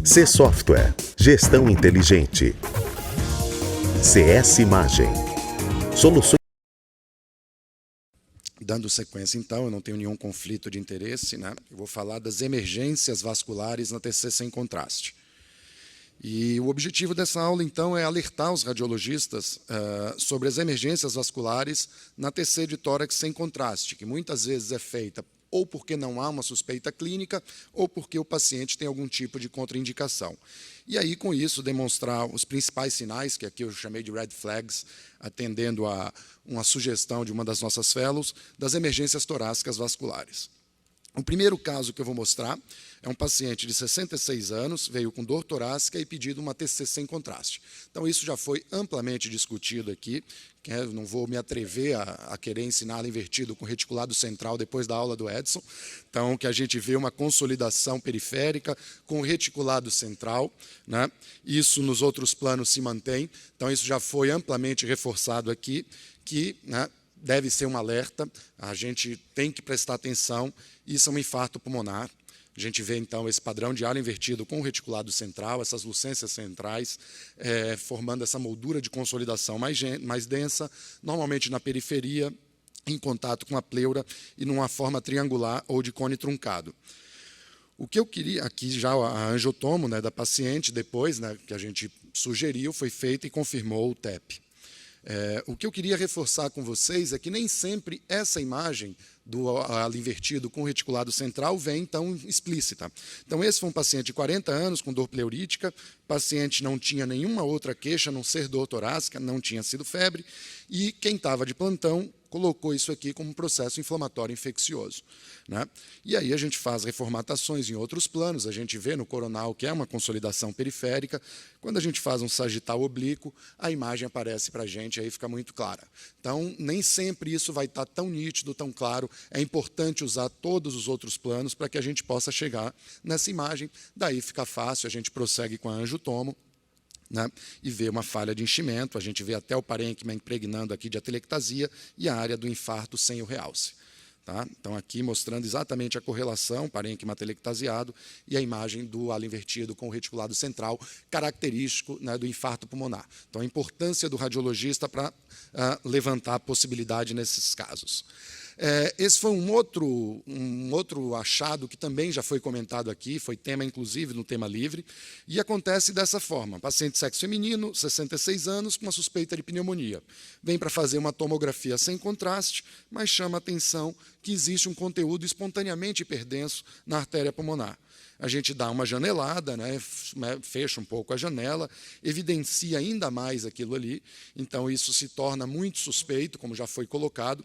C-Software, gestão inteligente. CS Imagem, soluções. Dando sequência, então, eu não tenho nenhum conflito de interesse, né? Eu vou falar das emergências vasculares na TC sem contraste. E o objetivo dessa aula, então, é alertar os radiologistas sobre as emergências vasculares na TC de tórax sem contraste, que muitas vezes é feita ou porque não há uma suspeita clínica, ou porque o paciente tem algum tipo de contraindicação. E aí, com isso, demonstrar os principais sinais, que aqui eu chamei de red flags, atendendo a uma sugestão de uma das nossas fellows, das emergências torácicas vasculares. O primeiro caso que eu vou mostrar é um paciente de 66 anos, veio com dor torácica e pedido uma TC sem contraste. Então, isso já foi amplamente discutido aqui, não vou me atrever a querer ensinar invertido com reticulado central depois da aula do Edson. Então, que a gente vê uma consolidação periférica com reticulado central, né? Isso nos outros planos se mantém. Então, isso já foi amplamente reforçado aqui, que, né, deve ser um alerta, a gente tem que prestar atenção, isso é um infarto pulmonar. A gente vê, então, esse padrão de ar invertido com o reticulado central, essas lucências centrais, formando essa moldura de consolidação mais densa, normalmente na periferia, em contato com a pleura e numa forma triangular ou de cone truncado. O que eu queria, aqui já a angiotomo, né, da paciente, depois, né, que a gente sugeriu, foi feita e confirmou o TEP. O que eu queria reforçar com vocês é que nem sempre essa imagem do halo invertido com reticulado central vem tão explícita. Então, esse foi um paciente de 40 anos com dor pleurítica, o paciente não tinha nenhuma outra queixa, a não ser dor torácica, não tinha sido febre, e quem estava de plantão colocou isso aqui como um processo inflamatório infeccioso, né? E aí a gente faz reformatações em outros planos, a gente vê no coronal que é uma consolidação periférica, quando a gente faz um sagital oblíquo, a imagem aparece para a gente, aí fica muito clara. Então, nem sempre isso vai estar tão nítido, tão claro, é importante usar todos os outros planos para que a gente possa chegar nessa imagem, daí fica fácil, a gente prossegue com a angiotomo, né, e vê uma falha de enchimento, a gente vê até o parênquima impregnando aqui de atelectasia e a área do infarto sem o realce. Tá? Então, aqui mostrando exatamente a correlação, parênquima atelectasiado, e a imagem do halo invertido com o reticulado central, característico, né, do infarto pulmonar. Então, a importância do radiologista para levantar a possibilidade nesses casos. Esse foi um outro achado que também já foi comentado aqui, foi tema, inclusive, no tema livre, e acontece dessa forma. Paciente de sexo feminino, 66 anos, com uma suspeita de pneumonia. Vem para fazer uma tomografia sem contraste, mas chama a atenção que existe um conteúdo espontaneamente hiperdenso na artéria pulmonar. A gente dá uma janelada, né, fecha um pouco a janela, evidencia ainda mais aquilo ali, então isso se torna muito suspeito, como já foi colocado,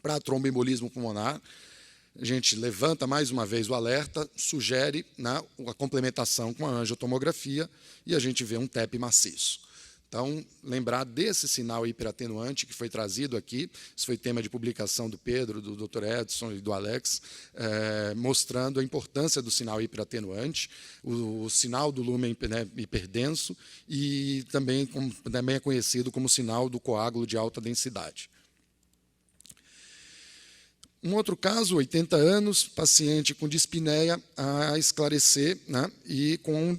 para tromboembolismo pulmonar. A gente levanta mais uma vez o alerta, sugere, né, a complementação com a angiotomografia e a gente vê um TEP maciço. Então, lembrar desse sinal hiperatenuante que foi trazido aqui, isso foi tema de publicação do Pedro, do Dr. Edson e do Alex, mostrando a importância do sinal hiperatenuante, o sinal do lúmen, né, hiperdenso e também é conhecido como sinal do coágulo de alta densidade. Um outro caso, 80 anos, paciente com dispneia a esclarecer, né, e com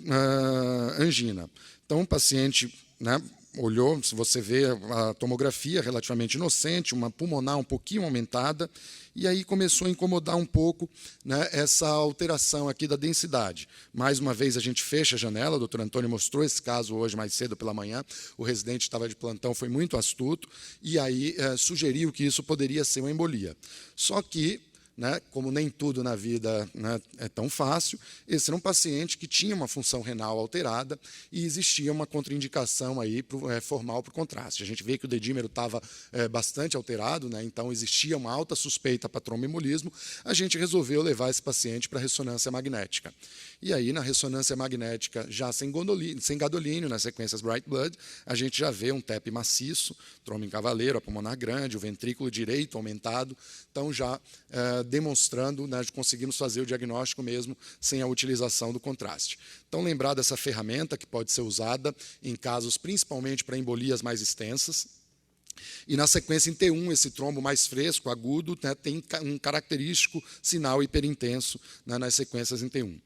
angina. Então, o paciente, né, olhou, se você vê a tomografia relativamente inocente, uma pulmonar um pouquinho aumentada, e aí começou a incomodar um pouco, né, essa alteração aqui da densidade. Mais uma vez a gente fecha a janela, o doutor Antônio mostrou esse caso hoje mais cedo pela manhã, o residente estava de plantão, foi muito astuto, e aí sugeriu que isso poderia ser uma embolia. Só que, né, como nem tudo na vida, né, é tão fácil, esse era um paciente que tinha uma função renal alterada e existia uma contraindicação aí formal para o contraste. A gente vê que o dedímero estava bastante alterado, né, então existia uma alta suspeita para tromboembolismo. A gente resolveu levar esse paciente para ressonância magnética. E aí, na ressonância magnética, já sem gadolínio, nas sequências Bright Blood, a gente já vê um TEP maciço, trombo em cavaleiro, a pulmonar grande, o ventrículo direito aumentado, então já demonstrando, né, de conseguirmos fazer o diagnóstico mesmo sem a utilização do contraste. Então, lembrar dessa ferramenta que pode ser usada em casos principalmente para embolias mais extensas. E na sequência em T1, esse trombo mais fresco, agudo, né, tem um característico sinal hiperintenso, né, nas sequências em T1.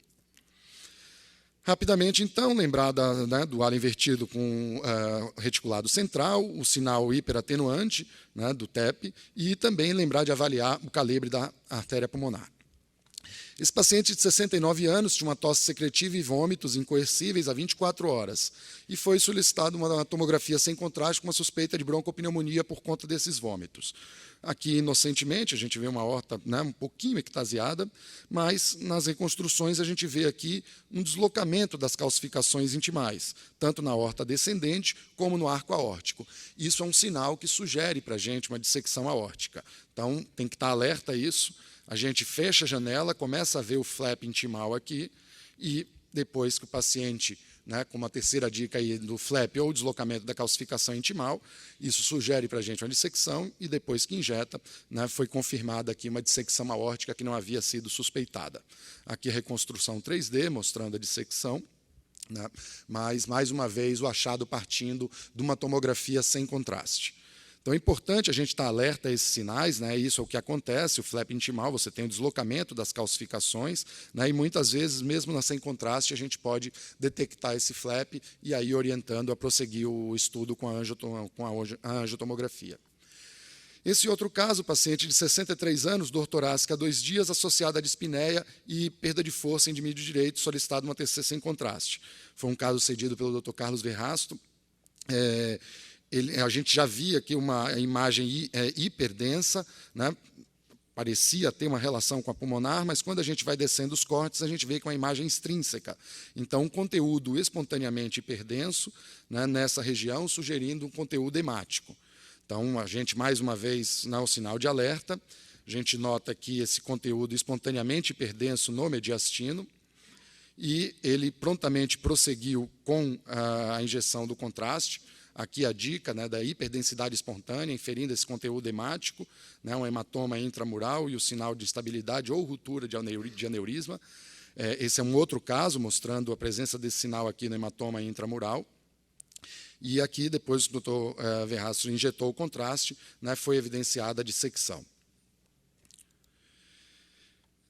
Rapidamente, então, lembrar né, do ala invertido com reticulado central, o sinal hiperatenuante, né, do TEP, e também lembrar de avaliar o calibre da artéria pulmonar. Esse paciente de 69 anos tinha uma tosse secretiva e vômitos incoercíveis há 24 horas, e foi solicitada uma tomografia sem contraste com uma suspeita de broncopneumonia por conta desses vômitos. Aqui, inocentemente, a gente vê uma aorta, né, um pouquinho ectasiada, mas nas reconstruções a gente vê aqui um deslocamento das calcificações intimais, tanto na aorta descendente como no arco aórtico. Isso é um sinal que sugere para a gente uma dissecção aórtica. Então, tem que estar alerta a isso. A gente fecha a janela, começa a ver o flap intimal aqui, e depois que o paciente, né, como a terceira dica aí do flap ou deslocamento da calcificação intimal, isso sugere para a gente uma dissecção, e depois que injeta, né, foi confirmada aqui uma dissecção aórtica que não havia sido suspeitada. Aqui a reconstrução 3D, mostrando a dissecção, né, mas, mais uma vez, o achado partindo de uma tomografia sem contraste. Então, é importante a gente estar alerta a esses sinais, né? Isso é o que acontece, o flap intimal, você tem o deslocamento das calcificações, né? E muitas vezes, mesmo na sem contraste, a gente pode detectar esse flap e aí orientando a prosseguir o estudo com a angiotomografia. Esse outro caso, paciente de 63 anos, dor torácica há 2 dias, associada à dispneia e perda de força em endimídio direito, solicitado uma TCC sem contraste. Foi um caso cedido pelo Dr. Carlos Verrasto. A gente já via aqui uma imagem hiperdensa, né? Parecia ter uma relação com a pulmonar, mas quando a gente vai descendo os cortes, a gente vê com a imagem extrínseca. Então, um conteúdo espontaneamente hiperdenso, né, nessa região, sugerindo um conteúdo hemático. Então, a gente, mais uma vez, dá o sinal de alerta. A gente nota aqui esse conteúdo espontaneamente hiperdenso no mediastino, e ele prontamente prosseguiu com a injeção do contraste. Aqui a dica, né, da hiperdensidade espontânea, inferindo esse conteúdo hemático, né, um hematoma intramural e o sinal de instabilidade ou ruptura de aneurisma. Esse é um outro caso, mostrando a presença desse sinal aqui no hematoma intramural. E aqui, depois que o Dr. Verrasto injetou o contraste, né, foi evidenciada a dissecção.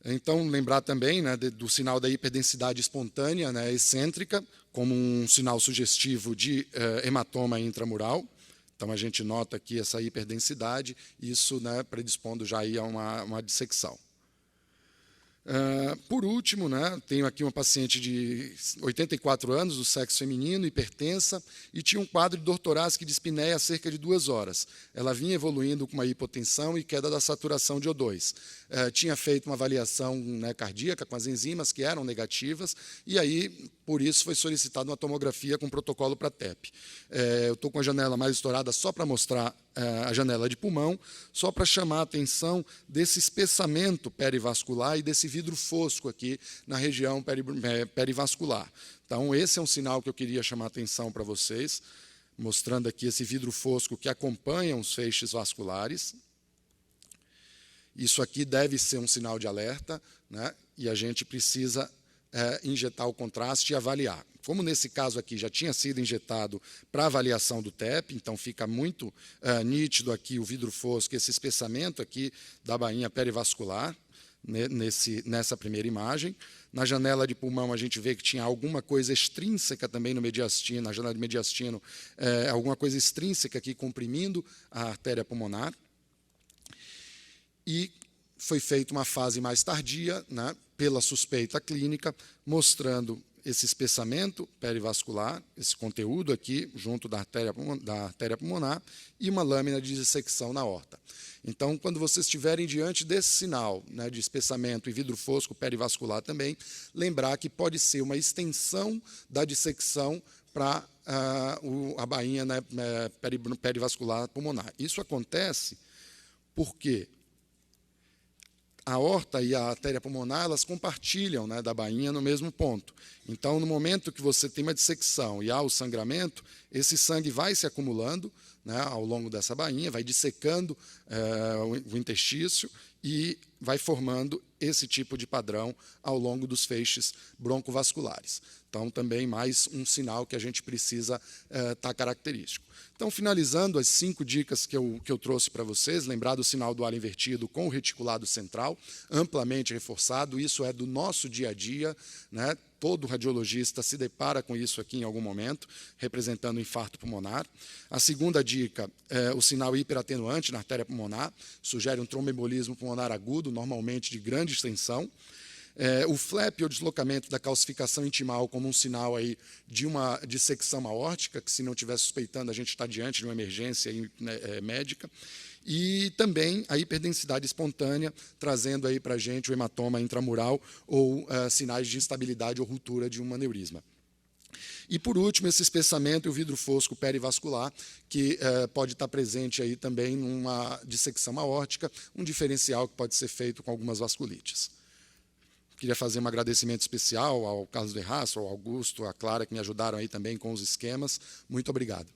Então, lembrar também, né, do sinal da hiperdensidade espontânea, né, excêntrica, como um sinal sugestivo de hematoma intramural. Então, a gente nota aqui essa hiperdensidade, isso, né, predispondo já aí a uma dissecção. Por último, né, tenho aqui uma paciente de 84 anos, do sexo feminino, hipertensa, e tinha um quadro de dor torácica e dispneia há cerca de 2 horas. Ela vinha evoluindo com uma hipotensão e queda da saturação de O2. Tinha feito uma avaliação, né, cardíaca com as enzimas que eram negativas, e aí, por isso, foi solicitada uma tomografia com protocolo para TEP. Eu estou com a janela mais estourada só para mostrar a janela de pulmão, só para chamar a atenção desse espessamento perivascular e desse vidro fosco aqui na região perivascular. Então, esse é um sinal que eu queria chamar a atenção para vocês, mostrando aqui esse vidro fosco que acompanha os feixes vasculares. Isso aqui deve ser um sinal de alerta, né? E a gente precisa injetar o contraste e avaliar. Como nesse caso aqui já tinha sido injetado para avaliação do TEP, então fica muito nítido aqui o vidro fosco, esse espessamento aqui da bainha perivascular, né, nessa primeira imagem. Na janela de pulmão a gente vê que tinha alguma coisa extrínseca também no mediastino, na janela de mediastino, alguma coisa extrínseca aqui comprimindo a artéria pulmonar. E foi feita uma fase mais tardia, né, pela suspeita clínica, mostrando esse espessamento perivascular, esse conteúdo aqui junto da artéria pulmonar e uma lâmina de dissecção na aorta. Então, quando vocês estiverem diante desse sinal, né, de espessamento e vidro fosco perivascular também, lembrar que pode ser uma extensão da dissecção para a bainha, né, perivascular pulmonar. Isso acontece porque a aorta e a artéria pulmonar, elas compartilham, né, da bainha no mesmo ponto. Então, no momento que você tem uma dissecção e há o sangramento, esse sangue vai se acumulando, né, ao longo dessa bainha, vai dissecando o interstício e vai formando esse tipo de padrão ao longo dos feixes broncovasculares. Então, também mais um sinal que a gente precisa estar característico. Então, finalizando as 5 dicas que eu trouxe para vocês, lembrar do sinal do ala invertido com o reticulado central, amplamente reforçado, isso é do nosso dia a dia, né? todo radiologista se depara com isso aqui em algum momento, representando o infarto pulmonar. A segunda dica é o sinal hiperatenuante na artéria pulmonar, sugere um tromboembolismo pulmonar agudo, normalmente de grande extensão. O flap, ou deslocamento da calcificação intimal, como um sinal aí de uma dissecção aórtica, que se não estiver suspeitando, a gente está diante de uma emergência aí, médica. E também a hiperdensidade espontânea, trazendo aí para a gente o hematoma intramural ou sinais de instabilidade ou ruptura de um aneurisma. E, por último, esse espessamento e o vidro fosco perivascular, que pode estar presente aí também numa dissecção aórtica, um diferencial que pode ser feito com algumas vasculites. Queria fazer um agradecimento especial ao Carlos de Rasso, ao Augusto, à Clara, que me ajudaram aí também com os esquemas. Muito obrigado.